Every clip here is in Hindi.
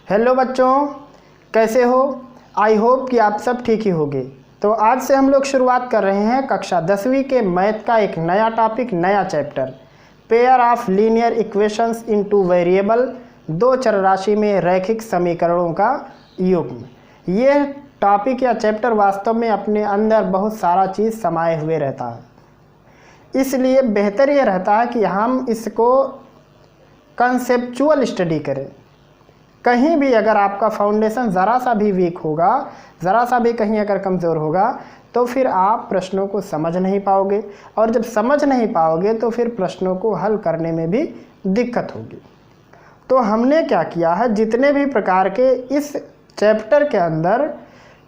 हेलो बच्चों, कैसे हो? आई होप कि आप सब ठीक ही होंगे। तो आज से हम लोग शुरुआत कर रहे हैं कक्षा 10वीं के मैथ का एक नया टॉपिक, नया chapter, pair of linear equations in two variable, दो चर राशि में रैखिक समीकरणों का युग्म। ये टॉपिक या चैप्टर वास्तव में अपने अंदर बहुत सारा चीज़ समाये हुए रहता है, इसलिए बेहतर ये रहता है कि हम इसको कंसेप्चुअल स्टडी करें। कहीं भी अगर आपका फाउंडेशन ज़रा सा भी वीक होगा, ज़रा सा भी कहीं अगर कमज़ोर होगा, तो फिर आप प्रश्नों को समझ नहीं पाओगे, और जब समझ नहीं पाओगे तो फिर प्रश्नों को हल करने में भी दिक्कत होगी। तो हमने क्या किया है, जितने भी प्रकार के इस चैप्टर के अंदर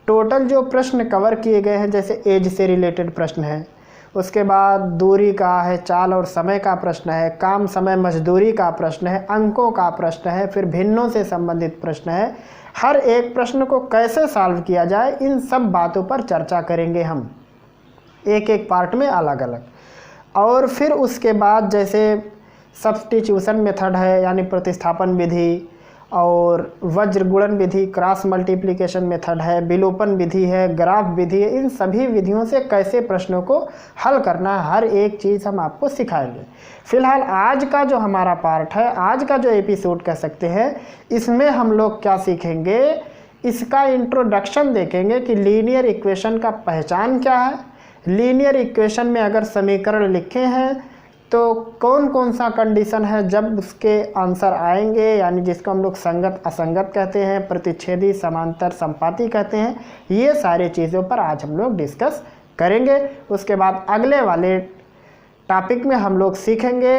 टोटल जो प्रश्न कवर किए गए हैं, जैसे एज से रिलेटेड प्रश्न है, उसके बाद दूरी का है, चाल और समय का प्रश्न है, काम समय मजदूरी का प्रश्न है, अंकों का प्रश्न है, फिर भिन्नों से संबंधित प्रश्न है। हर एक प्रश्न को कैसे सॉल्व किया जाए, इन सब बातों पर चर्चा करेंगे हम एक एक पार्ट में अलग अलग। और फिर उसके बाद जैसे सब्स्टिट्यूशन मेथड है, यानी प्रतिस्थापन विधि, और वज्र गुणन विधि, क्रॉस मल्टीप्लिकेशन मेथड है, विलोपन विधि है, ग्राफ विधि है, इन सभी विधियों से कैसे प्रश्नों को हल करना है, हर एक चीज़ हम आपको सिखाएंगे। फिलहाल आज का जो हमारा पार्ट है, आज का जो एपिसोड कह सकते हैं, इसमें हम लोग क्या सीखेंगे, इसका इंट्रोडक्शन देखेंगे कि लीनियर इक्वेशन का पहचान क्या है, लीनियर इक्वेशन में अगर समीकरण लिखे हैं तो कौन कौन सा कंडीशन है जब उसके आंसर आएंगे, यानी जिसको हम लोग संगत असंगत कहते हैं, प्रतिच्छेदी समांतर संपाती कहते हैं। ये सारे चीज़ों पर आज हम लोग डिस्कस करेंगे। उसके बाद अगले वाले टॉपिक में हम लोग सीखेंगे,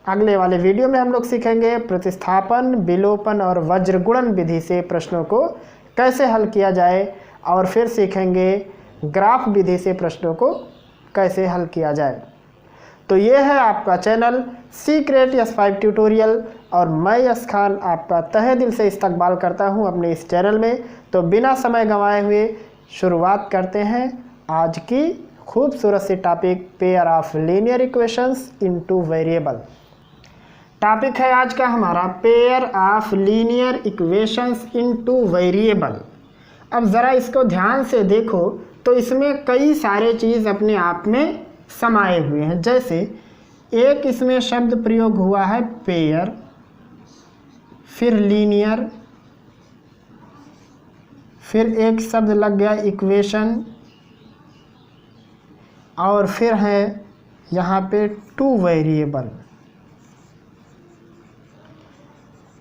अगले वाले वीडियो में हम लोग सीखेंगे प्रतिस्थापन, विलोपन और वज्र गुणन विधि से प्रश्नों को कैसे हल किया जाए, और फिर सीखेंगे ग्राफ विधि से प्रश्नों को कैसे हल किया जाए। तो ये है आपका चैनल सीक्रेट S5 ट्यूटोरियल, और मैं यश खान आपका तहे दिल से इस्तकबाल करता हूँ अपने इस चैनल में। तो बिना समय गंवाए हुए शुरुआत करते हैं आज की खूबसूरत सी topic, pair of linear equations in two variable. Topic है आज का हमारा pair of linear equations in two variable. अब ज़रा इसको ध्यान से देखो तो इसमें कई सारे चीज़ अपने आप में समाये हुए हैं। जैसे एक इसमें शब्द प्रयोग हुआ है पेयर, फिर लीनियर, फिर एक शब्द लग गया इक्वेशन, और फिर है यहाँ पे टू वेरिएबल।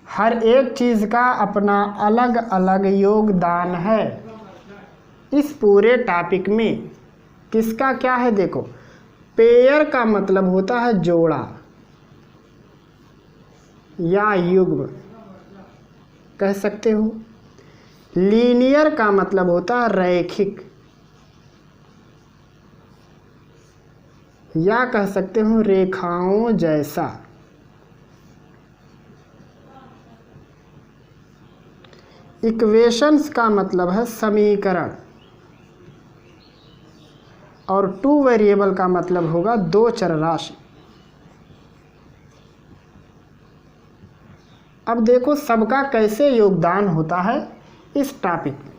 हर एक चीज़ का अपना अलग अलग योगदान है इस पूरे टॉपिक में। किसका क्या है देखो, पेयर का मतलब होता है जोड़ा या युग्म कह सकते हो। लीनियर का मतलब होता है रैखिक, या कह सकते हो रेखाओं जैसा। इक्वेशंस का मतलब है समीकरण, और टू वेरिएबल का मतलब होगा दो चर राशि। अब देखो सबका कैसे योगदान होता है इस टॉपिक में।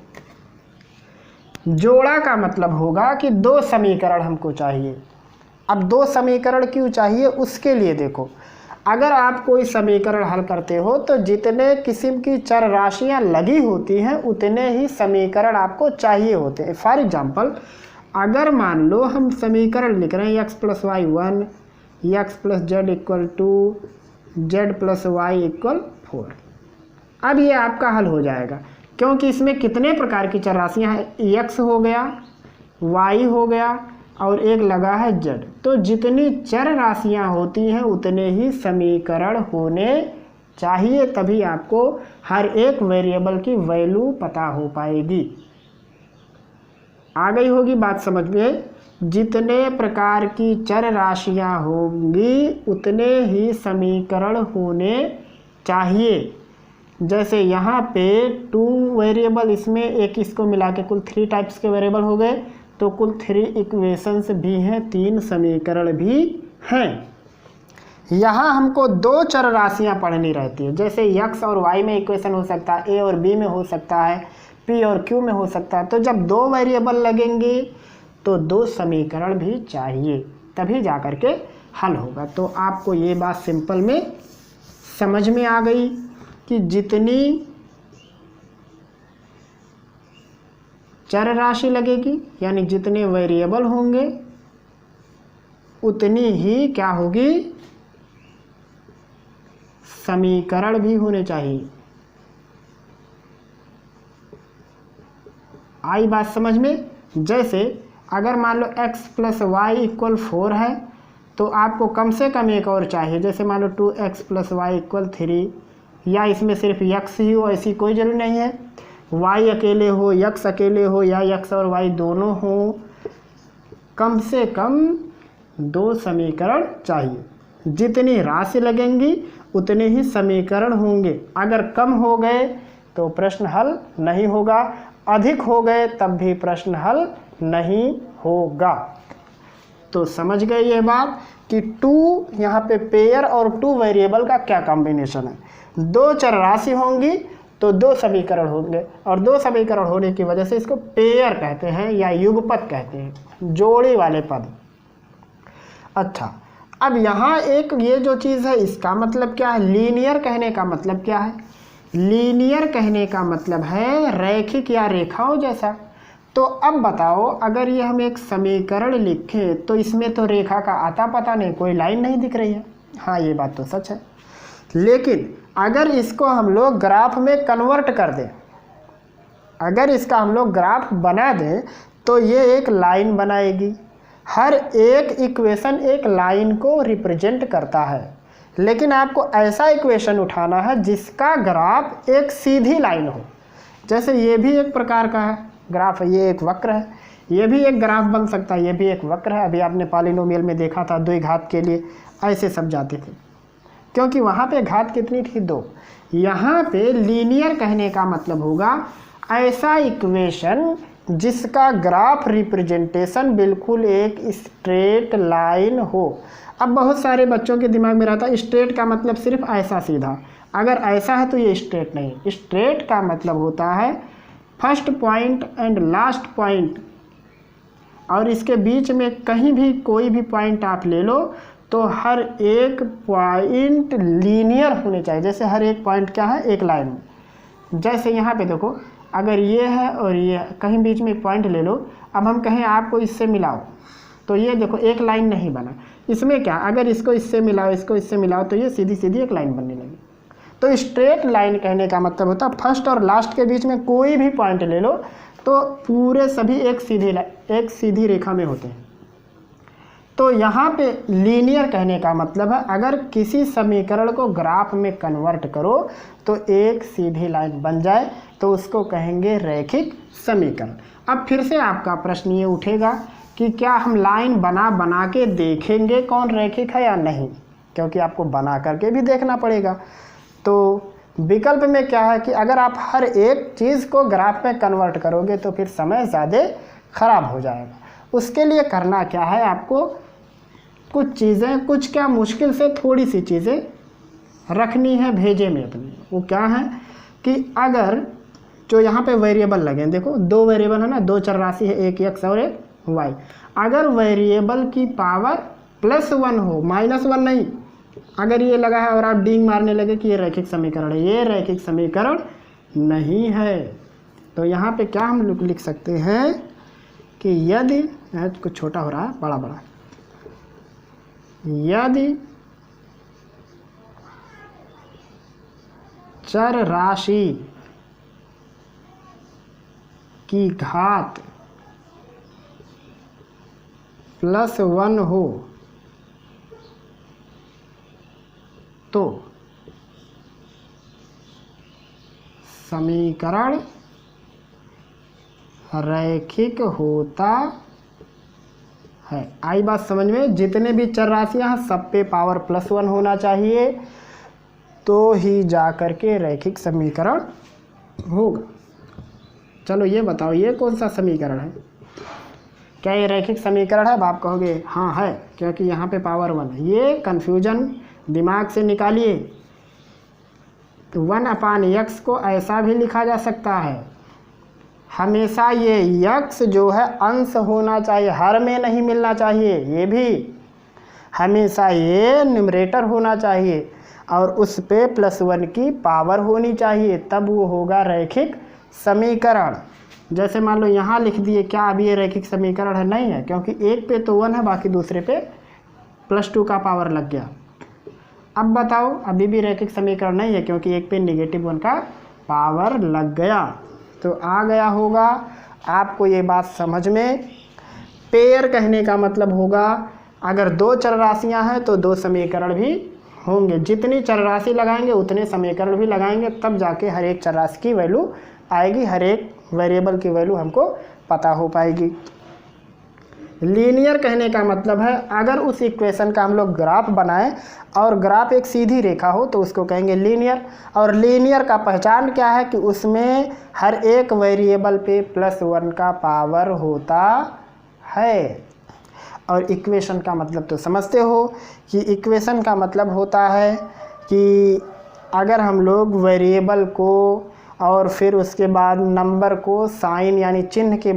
जोड़ा का मतलब होगा कि दो समीकरण हमको चाहिए। अब दो समीकरण क्यों चाहिए, उसके लिए देखो, अगर आप कोई समीकरण हल करते हो तो जितने किस्म की चर राशियां लगी होती हैं उतने ही समीकरण आपको चाहिए होते हैं। फॉर एग्जाम्पल, अगर मान लो हम समीकरण लिख रहे हैं x + y 1, x + z = 2, z + y = 4। अब ये आपका हल हो जाएगा, क्योंकि इसमें कितने प्रकार की चर राशियाँ हैं, x हो गया, y हो गया, और एक लगा है z। तो जितनी चर राशियाँ होती हैं उतने ही समीकरण होने चाहिए, तभी आपको हर एक वेरिएबल की वैल्यू पता हो पाएगी। आ गई होगी बात समझ में। जितने प्रकार की चर राशियां होंगी उतने ही समीकरण होने चाहिए। जैसे यहाँ पे टू वेरिएबल, इसमें एक इसको मिला के कुल 3 टाइप्स के वेरिएबल हो गए, तो कुल 3 इक्वेशंस भी हैं, 3 समीकरण भी हैं। यहाँ हमको दो चर राशियाँ पढ़नी रहती है। जैसे x और y में इक्वेशन हो सकता है, a और b में हो सकता है, p और q में हो सकता है। तो जब दो वेरिएबल लगेंगे तो दो समीकरण भी चाहिए, तभी जा कर के हल होगा। तो आपको ये बात सिंपल में समझ में आ गई कि जितनी चर राशि लगेगी यानी जितने वेरिएबल होंगे उतनी ही क्या होगी, समीकरण भी होने चाहिए। आई बात समझ में? जैसे अगर मान लो x प्लस वाई इक्वल 4 है तो आपको कम से कम एक और चाहिए। जैसे मान लो 2x प्लस वाई इक्वल 3, या इसमें सिर्फ x ही हो ऐसी कोई जरूरी नहीं है, y अकेले हो, x अकेले हो, या x और y दोनों हो, कम से कम दो समीकरण चाहिए। जितनी राशि लगेंगी उतने ही समीकरण होंगे। अगर कम हो गए तो प्रश्न हल नहीं होगा, अधिक हो गए तब भी प्रश्न हल नहीं होगा। तो समझ गए ये बात कि टू यहाँ पे पेयर और टू वेरिएबल का क्या कॉम्बिनेशन है। दो चर राशि होंगी तो दो समीकरण होंगे, और दो समीकरण होने की वजह से इसको पेयर कहते हैं या युगपत कहते हैं, जोड़ी वाले पद। अच्छा, अब यहाँ एक ये जो चीज़ है इसका मतलब क्या है, लीनियर कहने का मतलब क्या है? लीनियर कहने का मतलब है रैखिक या रेखाओं जैसा। तो अब बताओ, अगर ये हम एक समीकरण लिखें तो इसमें तो रेखा का आता पता नहीं, कोई लाइन नहीं दिख रही है। हाँ, ये बात तो सच है। लेकिन अगर इसको हम लोग ग्राफ में कन्वर्ट कर दें, अगर इसका हम लोग ग्राफ बना दें तो ये एक लाइन बनाएगी। हर एक इक्वेशन एक लाइन को रिप्रेजेंट करता है, लेकिन आपको ऐसा इक्वेशन उठाना है जिसका ग्राफ एक सीधी लाइन हो। जैसे ये भी एक प्रकार का है ग्राफ, ये एक वक्र है, ये भी एक ग्राफ बन सकता है, ये भी एक वक्र है। अभी आपने पॉलिनोमियल में देखा था द्विघात के लिए ऐसे सब जाते थे, क्योंकि वहाँ पे घात कितनी थी, 2। यहाँ पे लीनियर कहने का मतलब होगा ऐसा इक्वेशन जिसका ग्राफ रिप्रेजेंटेशन बिल्कुल एक स्ट्रेट लाइन हो। अब बहुत सारे बच्चों के दिमाग में रहता है स्ट्रेट का मतलब सिर्फ ऐसा सीधा, अगर ऐसा है तो ये स्ट्रेट नहीं। स्ट्रेट का मतलब होता है first point and last point, और इसके बीच में कहीं भी कोई भी पॉइंट आप ले लो तो हर एक पॉइंट लीनियर होने चाहिए। जैसे हर एक पॉइंट क्या है, एक लाइन में। जैसे यहाँ पे देखो, अगर ये है और ये कहीं बीच में पॉइंट ले लो, अब हम कहें आपको इससे मिलाओ तो ये देखो एक लाइन नहीं बना। इसमें क्या, अगर इसको इससे मिलाओ, इसको इससे मिलाओ तो ये सीधी सीधी एक लाइन बनने लगी। तो स्ट्रेट लाइन कहने का मतलब होता है फर्स्ट और लास्ट के बीच में कोई भी पॉइंट ले लो तो पूरे सभी एक सीधी रेखा में होते हैं। तो यहाँ पे लीनियर कहने का मतलब है अगर किसी समीकरण को ग्राफ में कन्वर्ट करो तो एक सीधी लाइन बन जाए तो उसको कहेंगे रैखिक समीकरण। अब फिर से आपका प्रश्न ये उठेगा कि क्या हम लाइन बना बना के देखेंगे कौन रैखिक है या नहीं, क्योंकि आपको बना करके भी देखना पड़ेगा। तो विकल्प में क्या है कि अगर आप हर एक चीज़ को ग्राफ में कन्वर्ट करोगे तो फिर समय ज़्यादा ख़राब हो जाएगा। उसके लिए करना क्या है, आपको कुछ चीज़ें, कुछ क्या मुश्किल से थोड़ी सी चीज़ें रखनी है भेजे में अपने। वो क्या है कि अगर जो यहाँ पे वेरिएबल लगे, देखो दो वेरिएबल है ना, दो चर राशि है, एक x और एक y। अगर वेरिएबल की पावर +1 हो, -1 नहीं, अगर ये लगा है और आप डींग मारने लगे कि ये रैखिक समीकरण है, ये रैखिक समीकरण नहीं है। तो यहाँ पे क्या हम लोग लिख सकते हैं कि यदि कुछ छोटा हो रहा है, बड़ा बड़ा, यदि चर राशि की घात +1 हो तो समीकरण रैखिक होता है। आई बात समझ में? जितने भी चर राशियां हैं सब पे पावर +1 होना चाहिए तो ही जा कर के रैखिक समीकरण होगा। चलो ये बताओ, ये कौन सा समीकरण है? क्या ये रैखिक समीकरण है? अब आप कहोगे हाँ है, क्योंकि यहाँ पे पावर 1 है। ये कन्फ्यूजन दिमाग से निकालिए। 1/x को ऐसा भी लिखा जा सकता है, हमेशा ये x जो है अंश होना चाहिए, हर में नहीं मिलना चाहिए, ये भी हमेशा ये न्यूमरेटर होना चाहिए और उस पे +1 की पावर होनी चाहिए, तब वो होगा रैखिक समीकरण। जैसे मान लो यहाँ लिख दिए, क्या अभी ये रैखिक समीकरण है? नहीं है, क्योंकि एक पे तो 1 है, बाकी दूसरे पे +2 का पावर लग गया। अब बताओ, अभी भी रैखिक समीकरण नहीं है, क्योंकि एक पे -1 का पावर लग गया। तो आ गया होगा आपको ये बात समझ में। पेयर कहने का मतलब होगा अगर 2 चर राशियाँ हैं तो 2 समीकरण भी होंगे, जितनी चर राशि लगाएंगे उतने समीकरण भी लगाएंगे, तब जाके हर एक चर राशि की वैल्यू आएगी, हर एक वेरिएबल की वैल्यू हमको पता हो पाएगी। लीनियर कहने का मतलब है अगर उस इक्वेशन का हम लोग ग्राफ बनाएं और ग्राफ एक सीधी रेखा हो तो उसको कहेंगे लीनियर। और लीनियर का पहचान क्या है कि उसमें हर एक वेरिएबल पे +1 का पावर होता है। और इक्वेशन का मतलब तो समझते हो कि इक्वेशन का मतलब होता है कि अगर हम लोग वेरिएबल को और फिर उसके बाद नंबर को साइन यानी चिन्ह के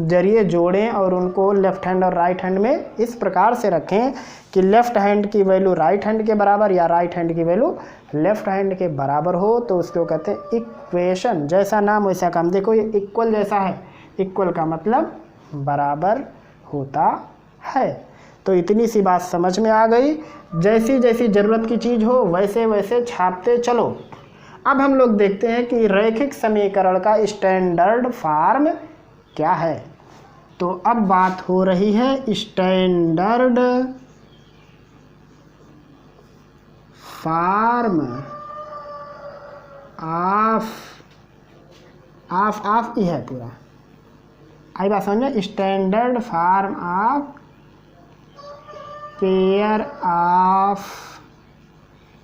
जरिए जोड़ें और उनको लेफ़्ट हैंड और राइट हैंड में इस प्रकार से रखें कि लेफ़्ट हैंड की वैल्यू राइट हैंड के बराबर या राइट हैंड की वैल्यू लेफ़्ट हैंड के बराबर हो, तो उसको कहते हैं इक्वेशन। जैसा नाम वैसा काम। देखो ये इक्वल जैसा है, इक्वल का मतलब बराबर होता है। तो इतनी सी बात समझ में आ गई। जैसी जैसी ज़रूरत की चीज़ हो वैसे वैसे छापते चलो। अब हम लोग देखते हैं कि रैखिक समीकरण का स्टैंडर्ड फॉर्म क्या है। तो अब बात हो रही है स्टैंडर्ड फॉर्म ऑफ ही है पूरा। आई बात समझ में? Standard form of pair of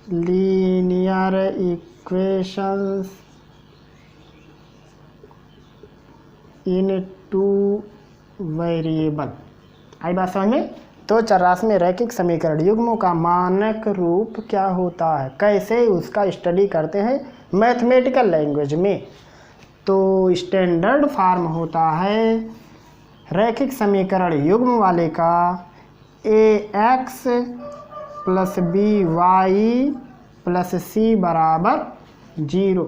linear equations in 2 variable. आई बात समझ में? तो चर राशि में रैखिक समीकरण युग्मों का मानक रूप क्या होता है, कैसे उसका स्टडी करते हैं मैथमेटिकल लैंग्वेज में। तो स्टैंडर्ड फॉर्म होता है रैखिक समीकरण युग्म वाले का ax + by + c बराबर 0।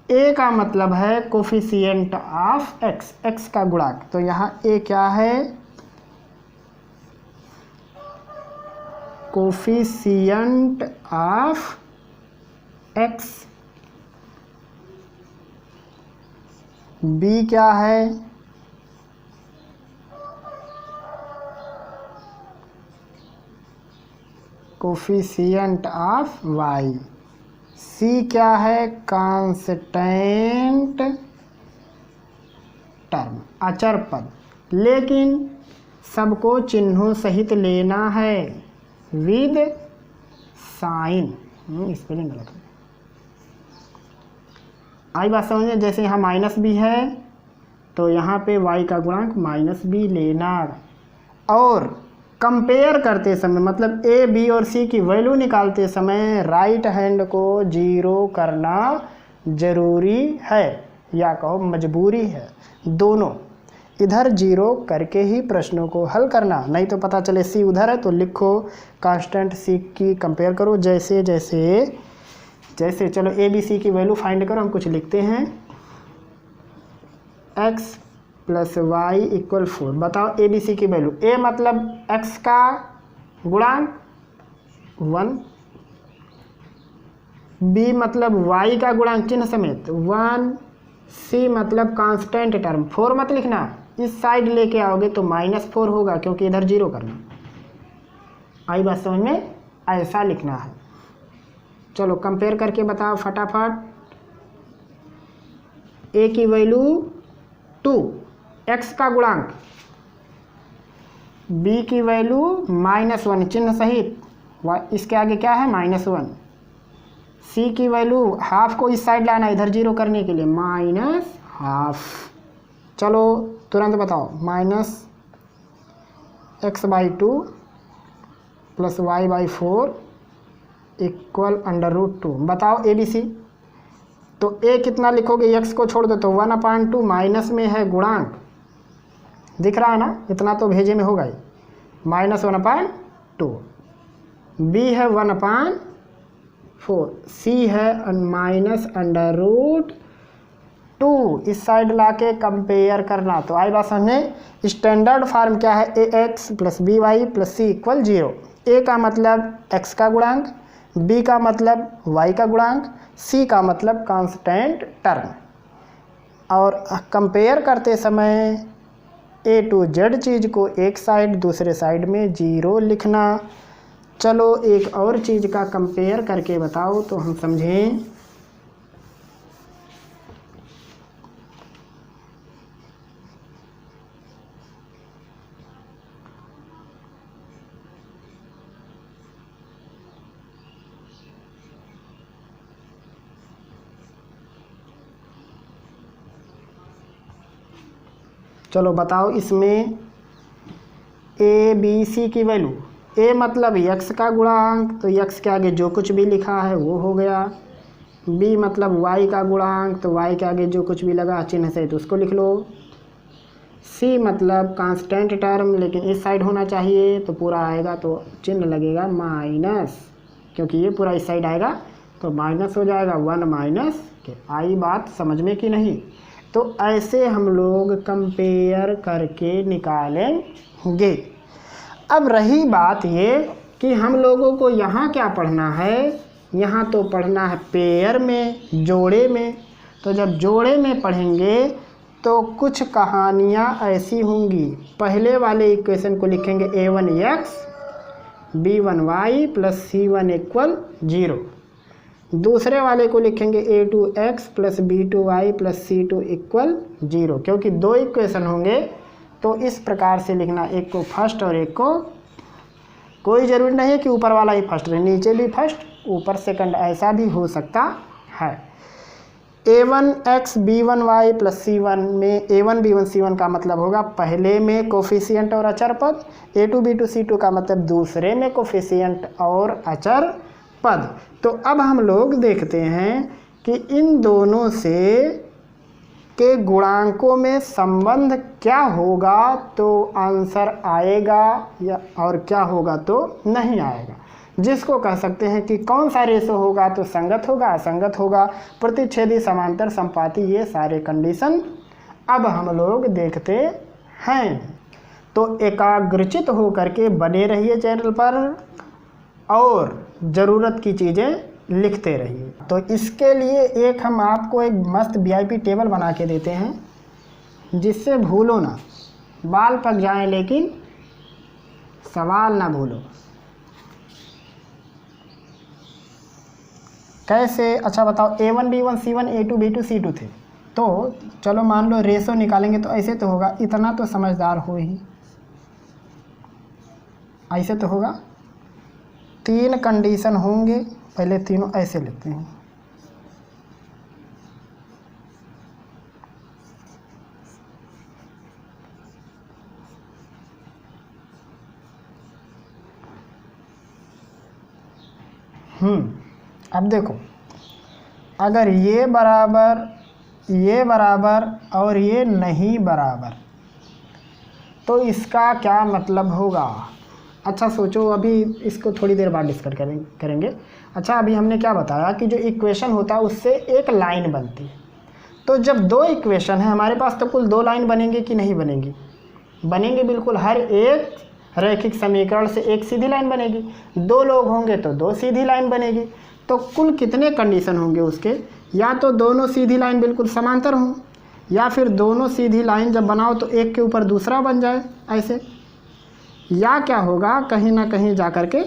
a का मतलब है कोफिशिएंट ऑफ x, x का गुणांक। तो यहाँ a क्या है? Coefficient of x। b क्या है? Coefficient of y। c क्या है? कांस्टेंट टर्म, अचर पद। लेकिन सबको चिन्हों सहित लेना है विद साइन। स्पेलिंग गलत है। आई बात समझ में? जैसे यहाँ माइनस भी है तो यहाँ पे y का गुणांक -b लेना। और कंपेयर करते समय मतलब a, b और c की वैल्यू निकालते समय राइट हैंड को 0 करना ज़रूरी है, या कहो मजबूरी है। दोनों इधर 0 करके ही प्रश्नों को हल करना, नहीं तो पता चले c उधर है तो लिखो कांस्टेंट c की कंपेयर करो। जैसे जैसे जैसे चलो a, b, c की वैल्यू फाइंड करो। हम कुछ लिखते हैं x + y = 4। बताओ a, b, c की वैल्यू। a मतलब x का गुणांक 1, b मतलब y का गुणांक चिन्ह समेत 1, c मतलब कांस्टेंट टर्म। 4 मत लिखना, इस साइड लेके आओगे तो -4 होगा क्योंकि इधर 0 करना। आई बात समझ में? ऐसा लिखना है। चलो कंपेयर करके बताओ फटाफट। a की वैल्यू 2, x का गुणांक, b की वैल्यू -1 चिन्ह सहित, इसके आगे क्या है? -1। c की वैल्यू हाफ को इस साइड लाना इधर 0 करने के लिए, -12। चलो तुरंत बताओ। -x/2 + y/4 equal √2। बताओ ए बी सी। तो ए कितना लिखोगे, एक्स को छोड़ दो तो 1/2, माइनस में है गुणांक, दिख रहा है ना, इतना तो भेजे में होगा ही, -1/2। बी है 1/4, सी है -√2। इस साइड लाके कंपेयर करना। तो आई बात समझे। स्टैंडर्ड फार्म क्या है, ax + by + c = 0। ए का मतलब x का गुणांक, बी का मतलब y का गुणांक, सी का मतलब कांस्टेंट टर्म। और कंपेयर करते समय ए टू जेड चीज़ को एक साइड दूसरे साइड में 0 लिखना। चलो एक और चीज़ का कंपेयर करके बताओ तो हम समझें। चलो बताओ इसमें ए बी सी की वैल्यू, ए मतलब x का गुणांक, तो x के आगे जो कुछ भी लिखा है वो हो गया। b मतलब y का गुणांक, तो y के आगे जो कुछ भी लगा चिन्ह से तो उसको लिख लो। c मतलब कांस्टेंट टर्म, लेकिन इस साइड होना चाहिए तो पूरा आएगा तो चिन्ह लगेगा माइनस, क्योंकि ये पूरा इस साइड आएगा तो माइनस हो जाएगा 1 के। आई बात समझ में कि नहीं। तो ऐसे हम लोग कंपेयर करके निकालेंगे। अब रही बात ये कि हम लोगों को यहाँ क्या पढ़ना है, यहाँ तो पढ़ना है पेयर में, जोड़े में। तो जब जोड़े में पढ़ेंगे तो कुछ कहानियाँ ऐसी होंगी। पहले वाले इक्वेशन को लिखेंगे a1x b1y + c1 = 0। दूसरे वाले को लिखेंगे a2x + b2y + c2 = 0। क्योंकि दो इक्वेशन होंगे तो इस प्रकार से लिखना, एक को फर्स्ट और एक को, कोई ज़रूरी नहीं है कि ऊपर वाला ही फर्स्ट रहे, नीचे भी फर्स्ट ऊपर सेकंड, ऐसा भी हो सकता है। a1x b1y + c1 में a1 b1 c1 का मतलब होगा पहले में कोफिशिएंट और अचर पद, a2 b2 c2 का मतलब दूसरे में कोफिशिएंट और अचर पद। तो अब हम लोग देखते हैं कि इन दोनों से के गुणांकों में संबंध क्या होगा तो आंसर आएगा या और क्या होगा तो नहीं आएगा। जिसको कह सकते हैं कि कौन सा रेशो होगा तो संगत होगा, असंगत होगा, प्रतिच्छेदी, समांतर, संपाती, ये सारे कंडीशन अब हम लोग देखते हैं। तो एकाग्रचित होकर के बने रहिए चैनल पर और ज़रूरत की चीज़ें लिखते रहिए। तो इसके लिए एक हम आपको एक मस्त VIP टेबल बना के देते हैं जिससे भूलो ना, बाल पक जाएं लेकिन सवाल ना भूलो। कैसे, अच्छा बताओ, a1 b1 c1 a2 b2 c2 थे, तो चलो मान लो रेशो निकालेंगे तो ऐसे तो होगा, इतना तो समझदार हो ही, ऐसे तो होगा। 3 कंडीशन होंगे, पहले तीनों ऐसे लिखते हैं। अब देखो, अगर ये बराबर और ये नहीं बराबर तो इसका क्या मतलब होगा। अच्छा सोचो, अभी इसको थोड़ी देर बाद डिस्कस करेंगे। अच्छा अभी हमने क्या बताया कि जो इक्वेशन होता है उससे एक लाइन बनती है। तो जब दो इक्वेशन है हमारे पास तो कुल 2 लाइन बनेंगे कि नहीं बनेंगी, बनेंगे बिल्कुल। हर एक रैखिक समीकरण से एक सीधी लाइन बनेगी, 2 लोग होंगे तो 2 सीधी लाइन बनेगी। तो कुल कितने कंडीशन होंगे उसके, या तो दोनों सीधी लाइन बिल्कुल समांतर हों, या फिर दोनों सीधी लाइन जब बनाओ तो एक के ऊपर दूसरा बन जाए ऐसे, या क्या होगा कहीं ना कहीं जा कर के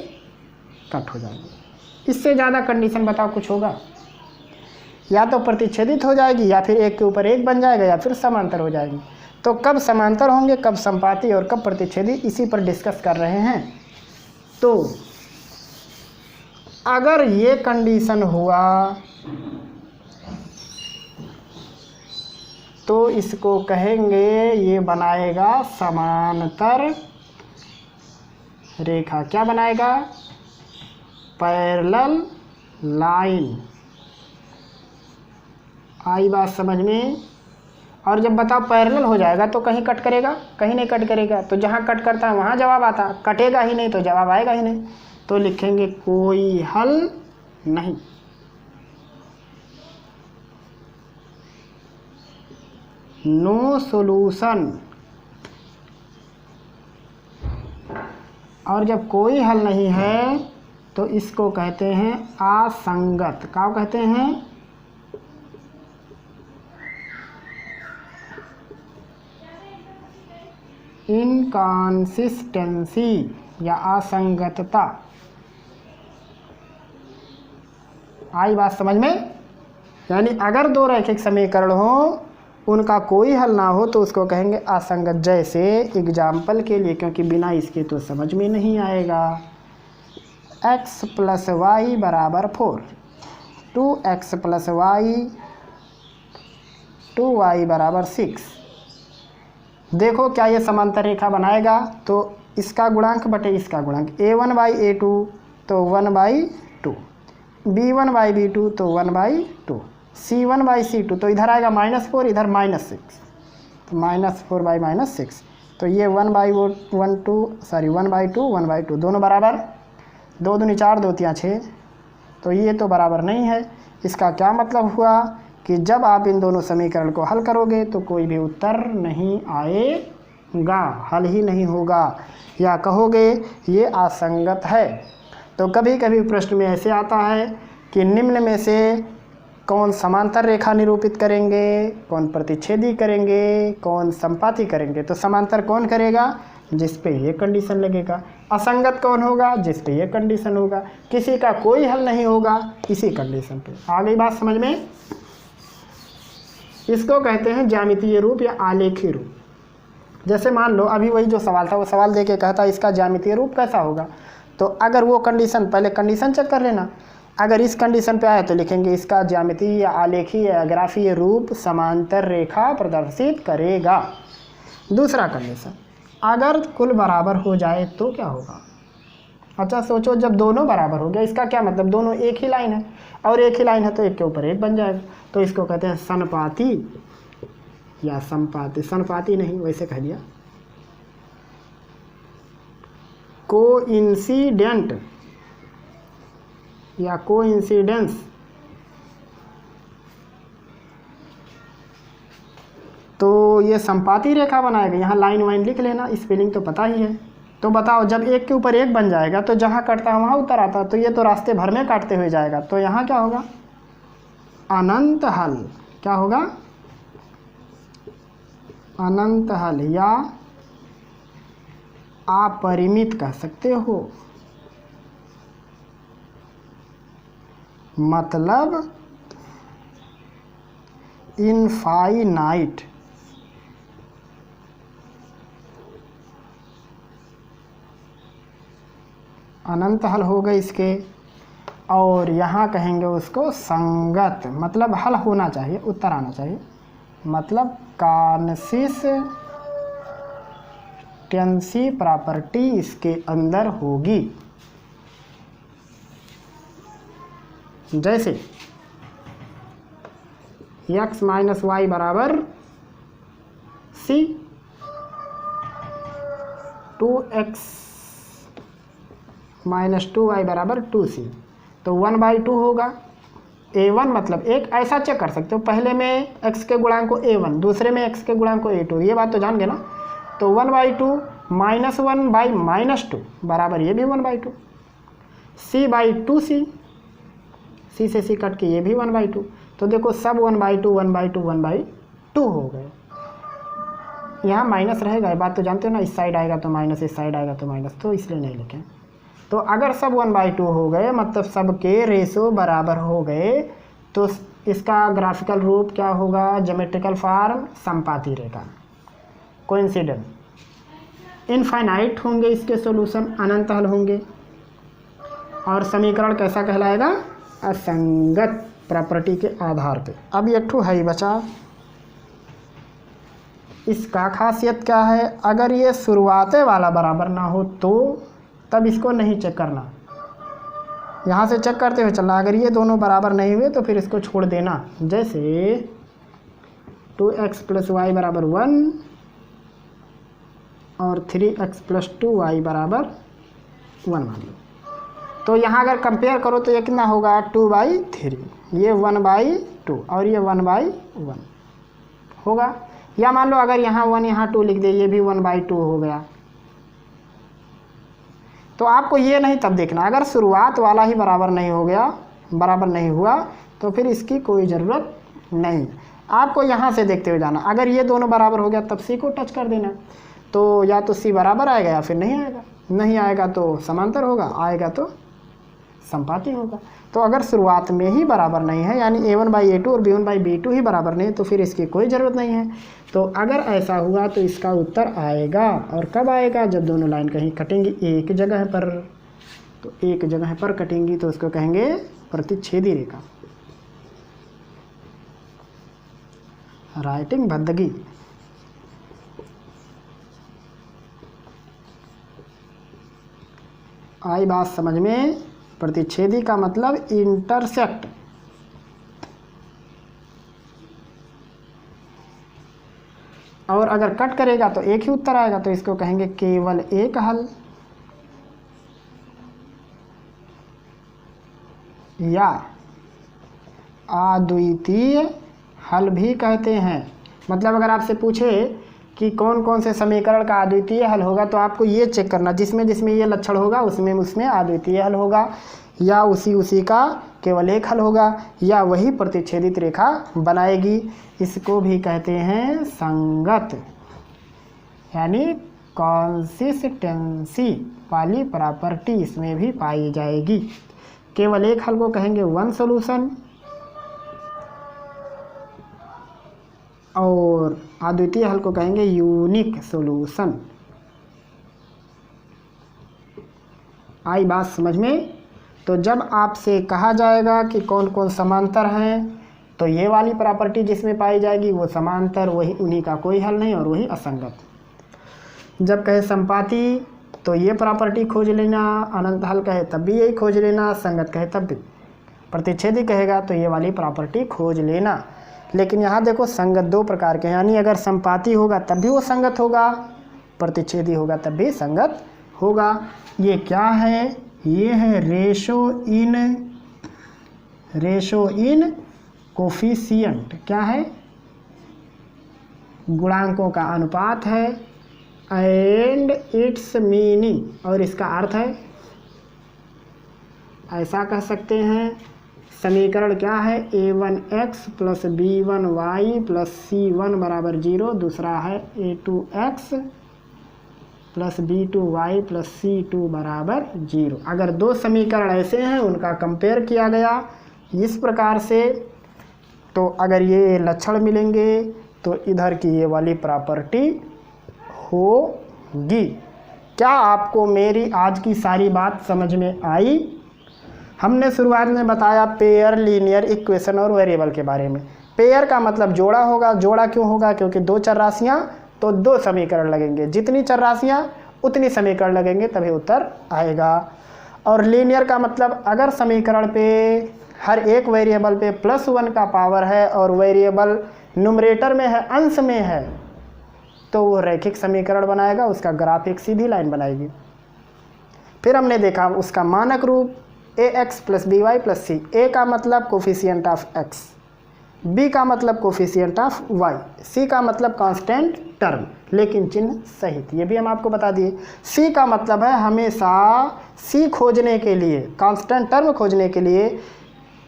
कट हो जाएगी। इससे ज़्यादा कंडीशन बताओ कुछ होगा, या तो प्रतिच्छेदित हो जाएगी, या फिर एक के ऊपर एक बन जाएगा, या फिर समांतर हो जाएगी। तो कब समांतर होंगे, कब संपाती और कब प्रतिच्छेदी, इसी पर डिस्कस कर रहे हैं। तो अगर ये कंडीशन हुआ तो इसको कहेंगे ये बनाएगा समांतर रेखा। क्या बनाएगा, पैरेलल लाइन। आई बात समझ में? और जब बताओ पैरेलल हो जाएगा तो कहीं कट करेगा? कहीं नहीं कट करेगा। तो जहाँ कट करता है वहाँ जवाब आता, कटेगा ही नहीं तो जवाब आएगा ही नहीं। तो लिखेंगे कोई हल नहीं। No solution. और जब कोई हल नहीं है तो इसको कहते हैं असंगत। क्या कहते हैं? इनकॉन्सिस्टेंसी या असंगतता। आई बात समझ में? यानी अगर दो रैखिक समीकरण हो, उनका कोई हल ना हो तो उसको कहेंगे असंगत। जैसे एग्जाम्पल के लिए, क्योंकि बिना इसके तो समझ में नहीं आएगा, x + y = 4, 2x + y 2y = 6। देखो क्या ये समांतर रेखा बनाएगा? तो इसका गुणांक बटे इसका गुणांक, a1/a2 तो 1/2, b1/b2 तो 1/2, c1/c2 तो इधर आएगा -4, इधर -6, तो -4/-6। तो ये 1/2 दोनों बराबर, 2 दूनी 4, 2 तियाँ 6, तो ये तो बराबर नहीं है। इसका क्या मतलब हुआ कि जब आप इन दोनों समीकरण को हल करोगे तो कोई भी उत्तर नहीं आएगा, हल ही नहीं होगा, या कहोगे ये असंगत है। तो कभी कभी प्रश्न में ऐसे आता है कि निम्न में से कौन समांतर रेखा निरूपित करेंगे, कौन प्रतिच्छेदी करेंगे, कौन संपाती करेंगे। तो समांतर कौन करेगा? जिस पे ये कंडीशन लगेगा। असंगत कौन होगा? जिस पे ये कंडीशन होगा। किसी का कोई हल नहीं होगा इसी कंडीशन पे। आ गई बात समझ में? इसको कहते हैं ज्यामितीय रूप या आलेखीय रूप। जैसे मान लो अभी वही जो सवाल था, वो सवाल दे के कहता इसका ज्यामितीय रूप कैसा होगा। तो अगर वो कंडीशन, पहले कंडीशन चेक कर लेना, अगर इस कंडीशन पे आया तो लिखेंगे इसका ज्यामितीय या आलेखीय या ग्राफीय रूप समांतर रेखा प्रदर्शित करेगा। दूसरा कंडीशन, अगर कुल बराबर हो जाए तो क्या होगा? अच्छा सोचो, जब दोनों बराबर हो गया, इसका क्या मतलब? दोनों एक ही लाइन है, और एक ही लाइन है तो एक के ऊपर एक बन जाएगा। तो इसको कहते हैं सनपाती या संपाती। सनपाती नहीं, वैसे कह दिया। कोइंसिडेंट या कोइंसिडेंस। तो ये संपाती रेखा बनाएगा। यहाँ लाइन वाइन लिख लेना, स्पेलिंग तो पता ही है। तो बताओ, जब एक के ऊपर एक बन जाएगा तो जहाँ कटता है वहाँ उत्तर आता है। तो ये तो रास्ते भर में काटते हुए जाएगा। तो यहाँ क्या होगा? अनंत हल। क्या होगा? अनंत हल या अपरिमित कह सकते हो। मतलब इनफाइनाइट। अनंत हल हो गए इसके। और यहाँ कहेंगे उसको संगत, मतलब हल होना चाहिए, उत्तर आना चाहिए, मतलब कंसिस्टेंसी प्रॉपर्टी इसके अंदर होगी। जैसे x - y = c, 2x - 2y = 2c, तो 1/2 होगा। a1 मतलब एक, ऐसा चेक कर सकते हो, पहले में x के गुणांक को a1, दूसरे में x के गुणांक को a2, ये बात तो जान गए ना। तो 1/2 - 1/-2 बराबर ये भी 1/2, c/2c, c से c कट के ये भी 1/2। तो देखो सब 1/2 1/2 1/2 हो गए। यहाँ माइनस रहेगा, ये बात तो जानते हो ना, इस साइड आएगा तो माइनस, इस साइड आएगा तो माइनस, तो इसलिए नहीं लिखें। तो अगर सब 1/2 हो गए, मतलब सबके रेशो बराबर हो गए, तो इसका ग्राफिकल रूप क्या होगा? ज्योमेट्रिकल फॉर्म संपाती रेखा, कोइंसिडेंट। इनफाइनाइट होंगे इसके सॉल्यूशन, अनंत हल होंगे। और समीकरण कैसा कहलाएगा? असंगत प्रॉपर्टी के आधार पे। अब एक ठो है ही बचा, इसका खासियत क्या है? अगर ये शुरुआते वाला बराबर ना हो तो तब इसको नहीं चेक करना। यहाँ से चेक करते हुए चलना। अगर ये दोनों बराबर नहीं हुए तो फिर इसको छोड़ देना। जैसे 2x + y = 1 और 3x + 2y = 1 मान लो। तो यहाँ अगर कंपेयर करो तो ये कितना होगा 2/3, ये 1/2 और ये 1/1 होगा। या मान लो अगर यहाँ 1 यहाँ 2 लिख दे, ये भी 1/2 हो गया। तो आपको ये नहीं तब देखना, अगर शुरुआत वाला ही बराबर नहीं हो गया, बराबर नहीं हुआ, तो फिर इसकी कोई ज़रूरत नहीं। आपको यहाँ से देखते हुए जाना। अगर ये दोनों बराबर हो गया तब सी को टच कर देना। तो या तो सी बराबर आएगा या फिर नहीं आएगा। नहीं आएगा तो समांतर होगा, आएगा तो संपाती होगा। तो अगर शुरुआत में ही बराबर नहीं है, यानी a1/a2 और b1/b2 ही बराबर नहीं, तो फिर इसकी कोई ज़रूरत नहीं है। तो अगर ऐसा हुआ तो इसका उत्तर आएगा। और कब आएगा? जब दोनों लाइन कहीं कटेंगी एक जगह पर। तो एक जगह पर कटेंगी तो उसको कहेंगे प्रतिच्छेदी रेखा। राइटिंग बंदगी। आई बात समझ में? प्रतिच्छेदी का मतलब इंटरसेक्ट। और अगर कट करेगा तो एक ही उत्तर आएगा, तो इसको कहेंगे केवल एक हल, या अद्वितीय हल भी कहते हैं। मतलब अगर आपसे पूछे कि कौन कौन से समीकरण का अद्वितीय हल होगा, तो आपको ये चेक करना, जिसमें जिसमें ये लक्षण होगा उसमें अद्वितीय हल होगा, या उसी का केवल एक हल होगा, या वही प्रतिच्छेदित रेखा बनाएगी। इसको भी कहते हैं संगत, यानी कंसिस्टेंसी वाली प्रॉपर्टी इसमें भी पाई जाएगी। केवल एक हल को कहेंगे वन सॉल्यूशन, और अद्वितीय हल को कहेंगे यूनिक सॉल्यूशन। आई बात समझ में? तो जब आपसे कहा जाएगा कि कौन कौन समांतर हैं, तो ये वाली प्रॉपर्टी जिसमें पाई जाएगी वो समांतर, वही उन्हीं का कोई हल नहीं, और वही असंगत। जब कहे संपाती तो ये प्रॉपर्टी खोज लेना, अनंत हल कहे तब भी यही खोज लेना, संगत कहे तब भी। प्रतिच्छेदी कहेगा तो ये वाली प्रॉपर्टी खोज लेना। लेकिन यहाँ देखो संगत दो प्रकार के हैं, यानी अगर संपाती होगा तब भी वो संगत होगा, प्रतिच्छेदी होगा तब भी संगत होगा। ये क्या है? ये है रेशो इन कोफिशिएंट। क्या है? गुणांकों का अनुपात है। एंड इट्स मीनिंग, और इसका अर्थ है, ऐसा कह सकते हैं, समीकरण क्या है? a1x + b1y + c1 = 0। दूसरा है a2x + b2y + c2 = 0। अगर दो समीकरण ऐसे हैं, उनका कंपेयर किया गया इस प्रकार से, तो अगर ये लक्षण मिलेंगे तो इधर की ये वाली प्रॉपर्टी होगी। क्या आपको मेरी आज की सारी बात समझ में आई? हमने शुरुआत में बताया पेयर, लीनियर इक्वेशन और वेरिएबल के बारे में। पेयर का मतलब जोड़ा होगा। जोड़ा क्यों होगा? क्योंकि दो चर राशियाँ तो दो समीकरण लगेंगे, जितनी चर राशियाँ उतनी समीकरण लगेंगे, तभी उत्तर आएगा। और लीनियर का मतलब अगर समीकरण पे हर एक वेरिएबल पे +1 का पावर है और वेरिएबल न्यूमरेटर में है, अंश में है, तो वो रैखिक समीकरण बनाएगा, उसका ग्राफ एक सीधी लाइन बनाएगी। फिर हमने देखा उसका मानक रूप ax + by + c। a का मतलब कोफिशिएंट ऑफ x, b का मतलब कोफिशिएंट ऑफ y, c का मतलब कांस्टेंट टर्म लेकिन चिन्ह सहित, ये भी हम आपको बता दिए। c का मतलब है हमेशा c खोजने के लिए, कांस्टेंट टर्म खोजने के लिए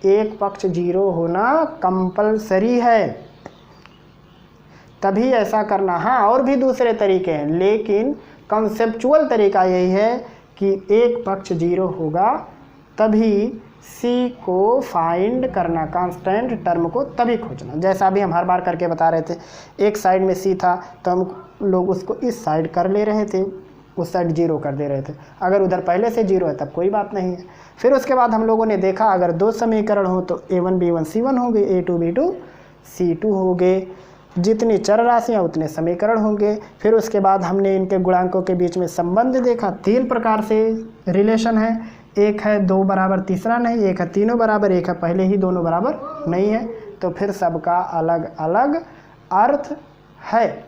एक पक्ष 0 होना कंपलसरी है, तभी ऐसा करना। हाँ, और भी दूसरे तरीके हैं, लेकिन कंसेप्चुअल तरीका यही है कि एक पक्ष 0 होगा तभी c को फाइंड करना, कांस्टेंट टर्म को तभी खोजना। जैसा भी हम हर बार करके बता रहे थे, एक साइड में c था तो हम लोग उसको इस साइड कर ले रहे थे, उस साइड 0 कर दे रहे थे। अगर उधर पहले से 0 है तब कोई बात नहीं है। फिर उसके बाद हम लोगों ने देखा अगर दो समीकरण हो तो a1 b1 c1 होंगे, a2 b2 c2 होंगे, जितनी चर राशियाँ उतने समीकरण होंगे। फिर उसके बाद हमने इनके गुणांकों के बीच में संबंध देखा। 3 प्रकार से रिलेशन है, एक है 2 बराबर तीसरा नहीं, एक है तीनों बराबर, एक है पहले ही दोनों बराबर नहीं है, तो फिर सबका अलग अलग अर्थ है।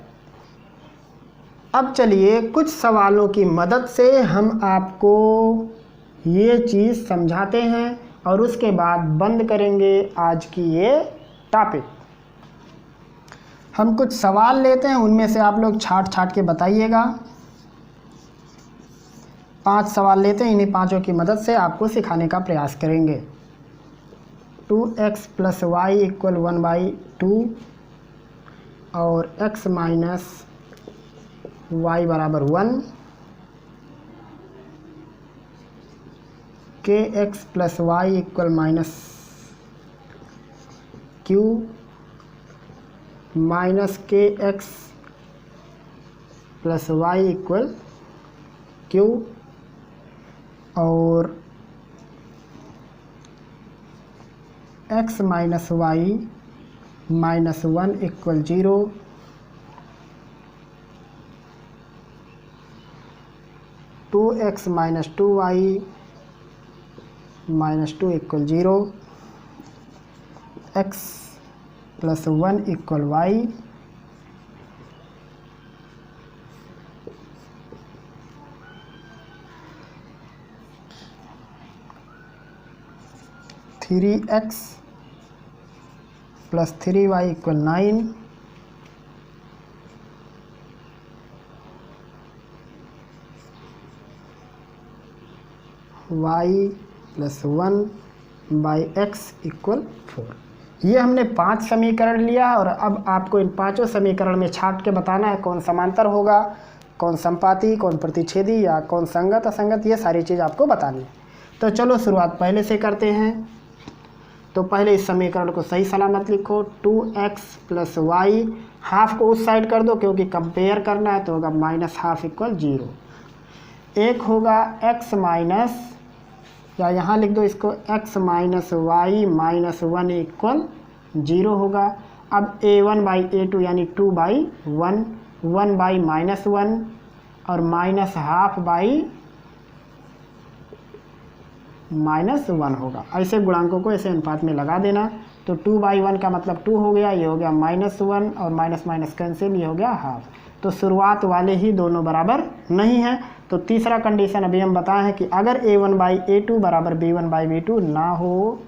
अब चलिए कुछ सवालों की मदद से हम आपको ये चीज़ समझाते हैं और उसके बाद बंद करेंगे आज की ये टॉपिक। हम कुछ सवाल लेते हैं, उनमें से आप लोग छाट छाट के बताइएगा। 5 सवाल लेते हैं, इन्हीं 5 की मदद से आपको सिखाने का प्रयास करेंगे। 2x + y = 1/2 और x - y = 1, kx + y = -q -kx + y = q और x - y - 1 = 0, (2x - 2y - 2 = 0), x + 1 = y, (3x + 3y = 9), y + 1/x = 4। ये हमने 5 समीकरण लिया और अब आपको इन 5 समीकरण में छाट के बताना है कौन समांतर होगा, कौन संपाती, कौन प्रतिच्छेदी या कौन संगत असंगत, ये सारी चीज़ आपको बतानी है। तो चलो शुरुआत पहले से करते हैं। तो पहले इस समीकरण को सही सलामत लिखो। 2x + y, हाफ को उस साइड कर दो क्योंकि कंपेयर करना है, तो होगा -½ = 0। एक होगा x माइनस, या यहाँ लिख दो इसको, x - y - 1 = 0 होगा। अब a1/a2 यानी 2/1, 1/-1 और -½ होगा। ऐसे गुणांकों को ऐसे अनुपात में लगा देना। तो 2/1 का मतलब 2 हो गया, ये हो गया -1 और माइनस कैंसिल, ये हो गया हाफ। तो शुरुआत वाले ही दोनों बराबर नहीं है। तो तीसरा कंडीशन अभी हम बताए हैं कि अगर a1/a2 = b1/b2 ना हो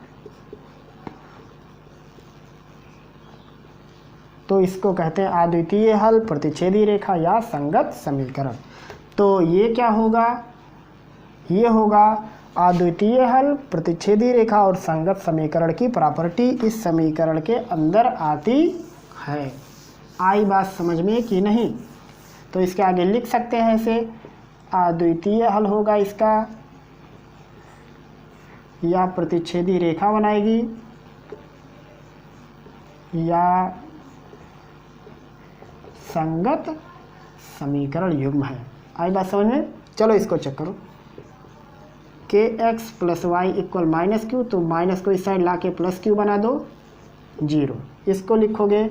तो इसको कहते हैं अद्वितीय हल, प्रतिच्छेदी रेखा या संगत समीकरण। तो ये क्या होगा? ये होगा अद्वितीय हल, प्रतिच्छेदी रेखा और संगत समीकरण की प्रॉपर्टी इस समीकरण के अंदर आती है। आई बात समझ में कि नहीं? तो इसके आगे लिख सकते हैं ऐसे, अद्वितीय हल होगा इसका, या प्रतिच्छेदी रेखा बनाएगी या संगत समीकरण युग्म है। आई बात समझ में? चलो इसको चेक करो। kx + y = -q, तो माइनस को इस साइड ला के +q बना दो, 0। इसको लिखोगे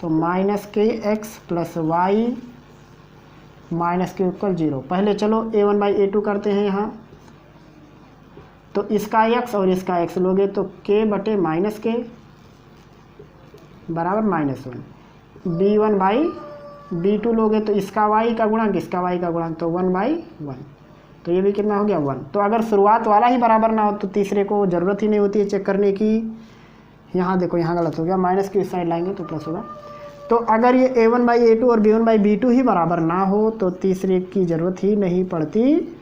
तो -kx + y - q = 0। पहले चलो a1/a2 करते हैं यहाँ। तो इसका x और इसका x लोगे तो k/-k बराबर -1। b1/b2 लोगे तो इसका y का गुणांक, इसका y का गुणांक, तो 1/1। तो ये भी कितना हो गया? 1। तो अगर शुरुआत वाला ही बराबर ना हो तो तीसरे को ज़रूरत ही नहीं होती है चेक करने की। यहाँ देखो, यहाँ गलत हो गया, माइनस की इस साइड लाएंगे तो प्लस होगा। तो अगर ये a1/a2 और b1/b2 ही बराबर ना हो तो तीसरे की ज़रूरत ही नहीं पड़ती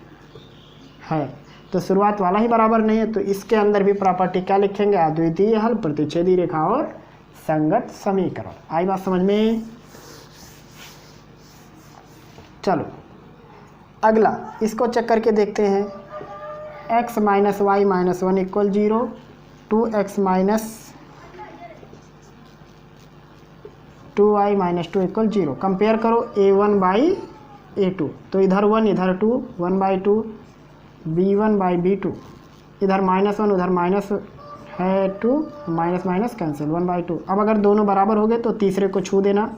है। तो शुरुआत वाला ही बराबर नहीं है, तो इसके अंदर भी प्रॉपर्टी क्या लिखेंगे? अद्वितीय हल, प्रतिच्छेदी रेखा और संगत समीकरण। आई बात समझ में? चलो अगला इसको चेक करके देखते हैं। x - y - 1 = 0, 2x - 2y - 2 = 0। Compare करो a1/a2, तो इधर 1 इधर 2, 1/2, b1/b2, इधर -1 उधर -2, माइनस कैंसिल, 1/2। अब अगर दोनों बराबर हो गए तो तीसरे को छू देना,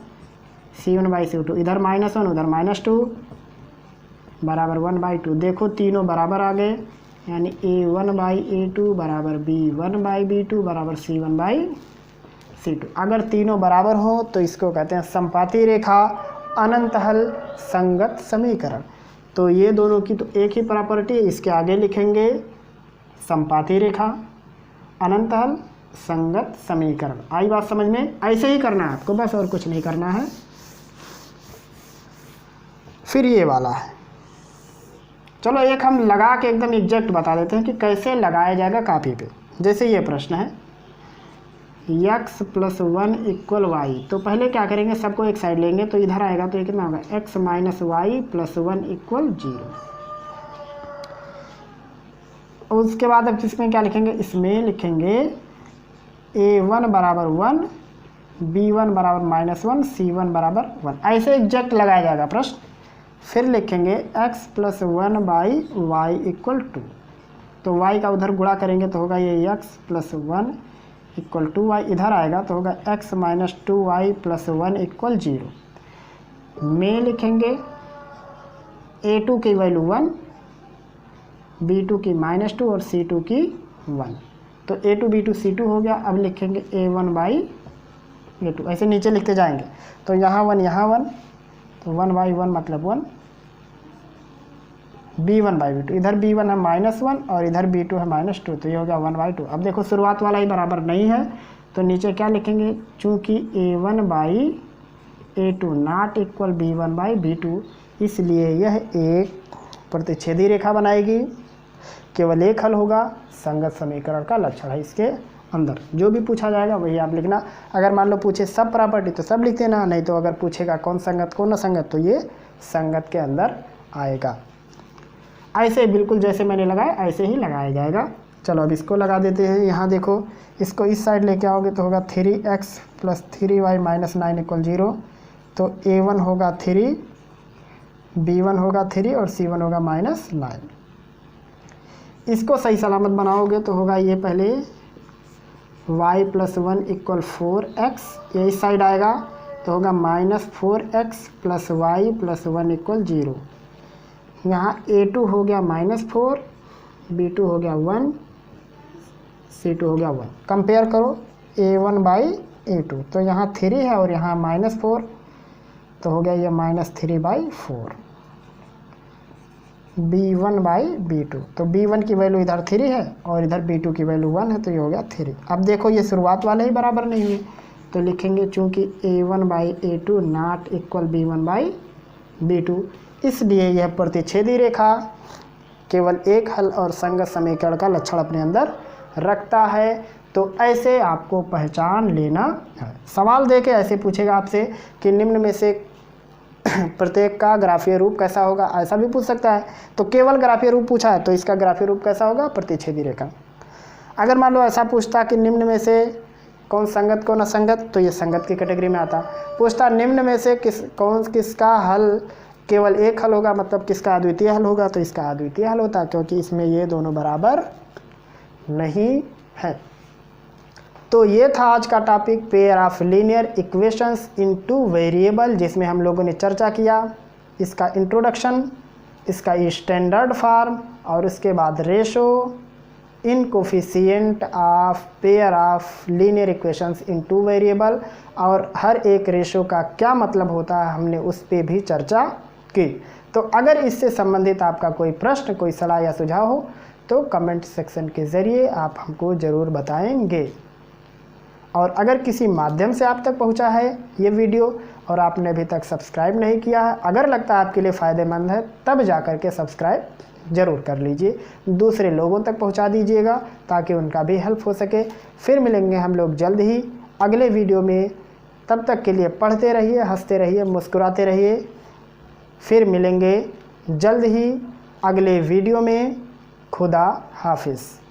c1/c2, इधर -1 उधर -2 बराबर 1/2। देखो तीनों बराबर आ गए, यानी A1/A2 बराबर B1/B2 बराबर C1/C2। अगर तीनों बराबर हो तो इसको कहते हैं समपाती रेखा, अनंत हल, संगत समीकरण। तो ये दोनों की तो एक ही प्रॉपर्टी है, इसके आगे लिखेंगे समपाती रेखा, अनंत हल, संगत समीकरण। आई बात समझ में? ऐसे ही करना है आपको, बस और कुछ नहीं करना है। फिर ये वाला है, चलो एक हम लगा के एकदम एग्जैक्ट बता देते हैं कि कैसे लगाया जाएगा कापी पे। जैसे ये प्रश्न है x + 1 = y, तो पहले क्या करेंगे, सबको एक साइड लेंगे तो इधर आएगा, तो ये कितना होगा x - y + 1 = 0। उसके बाद अब इसमें क्या लिखेंगे, इसमें लिखेंगे A1 बराबर 1, B1 बराबर -1, C1 बराबर 1। ऐसे एग्जैक्ट लगाया जाएगा प्रश्न। फिर लिखेंगे x + 1/y = 2, तो y का उधर गुणा करेंगे तो होगा ये x + 1 = y, इधर आएगा तो होगा x - 2y + 1 = 0। में लिखेंगे A2 की वैल्यू 1, B2 की -2 और C2 की 1, तो A2 B2 C2 हो गया। अब लिखेंगे A1/A2, ऐसे नीचे लिखते जाएंगे, तो यहाँ 1 यहाँ 1, तो 1/1 मतलब 1, B1/B2, इधर B1 है -1 और इधर B2 है -2, तो ये हो गया 1/2। अब देखो शुरुआत वाला ही बराबर नहीं है, तो नीचे क्या लिखेंगे, चूँकि A1/A2 नॉट इक्वल B1/B2, इसलिए यह एक प्रतिच्छेदी रेखा बनाएगी, केवल एक हल होगा, संगत समीकरण का लक्षण है इसके अंदर। जो भी पूछा जाएगा वही आप लिखना। अगर मान लो पूछे सब प्रॉपर्टी तो सब लिख देना, नहीं तो अगर पूछेगा कौन संगत कौन असंगत, तो ये संगत के अंदर आएगा। ऐसे बिल्कुल जैसे मैंने लगाया ऐसे ही लगाया जाएगा। चलो अब इसको लगा देते हैं। यहाँ देखो, इसको इस साइड लेके आओगे तो होगा 3x + 3y - 9 = 0, तो A1 होगा 3, B1 होगा 3 और C1 होगा -9। इसको सही सलामत बनाओगे तो होगा ये पहले y + 1 = 4x, ये इस साइड आएगा तो होगा -4x + y + 1 = 0। यहाँ A2 हो गया -4, B2 हो गया 1, C2 हो गया 1। कंपेयर करो A1/A2, तो यहाँ 3 है और यहाँ -4, तो हो गया ये -3/4। B1/B2, तो B1 की वैल्यू इधर 3 है और इधर B2 की वैल्यू 1 है, तो ये हो गया 3। अब देखो ये शुरुआत वाले ही बराबर नहीं हुए, तो लिखेंगे चूँकि A1/A2 नॉट इक्वल B1/B2, इसलिए यह प्रतिच्छेदी रेखा केवल एक हल और संगत समीकरण का लक्षण अपने अंदर रखता है। तो ऐसे आपको पहचान लेना है। सवाल दे के ऐसे पूछेगा आपसे कि निम्न में से प्रत्येक का ग्राफीय रूप कैसा होगा, ऐसा भी पूछ सकता है। तो केवल ग्राफीय रूप पूछा है तो इसका ग्राफीय रूप कैसा होगा, प्रतिच्छेदी रेखा। अगर मान लो ऐसा पूछता कि निम्न में से कौन संगत कौन असंगत, तो ये संगत की कैटेगरी में आता। पूछता निम्न में से किसका हल केवल एक हल होगा, मतलब किसका अद्वितीय हल होगा, तो इसका अद्वितीय हल होता, क्योंकि इसमें ये दोनों बराबर नहीं है। तो ये था आज का topic, pair of linear equations in 2 variable, जिसमें हम लोगों ने चर्चा किया इसका इंट्रोडक्शन, इसका स्टैंडर्ड फॉर्म और उसके बाद ratio in coefficient of pair of linear equations in 2 variable, और हर एक रेशो का क्या मतलब होता है हमने उस पर भी चर्चा की। तो अगर इससे संबंधित आपका कोई प्रश्न, कोई सलाह या सुझाव हो तो कमेंट सेक्शन के ज़रिए आप हमको ज़रूर बताएंगे। और अगर किसी माध्यम से आप तक पहुंचा है ये वीडियो और आपने अभी तक सब्सक्राइब नहीं किया है, अगर लगता है आपके लिए फ़ायदेमंद है, तब जा कर के सब्सक्राइब ज़रूर कर लीजिए, दूसरे लोगों तक पहुंचा दीजिएगा ताकि उनका भी हेल्प हो सके। फिर मिलेंगे हम लोग जल्द ही अगले वीडियो में, तब तक के लिए पढ़ते रहिए, हंसते रहिए, मुस्कुराते रहिए। फिर मिलेंगे जल्द ही अगले वीडियो में। खुदा हाफिज़।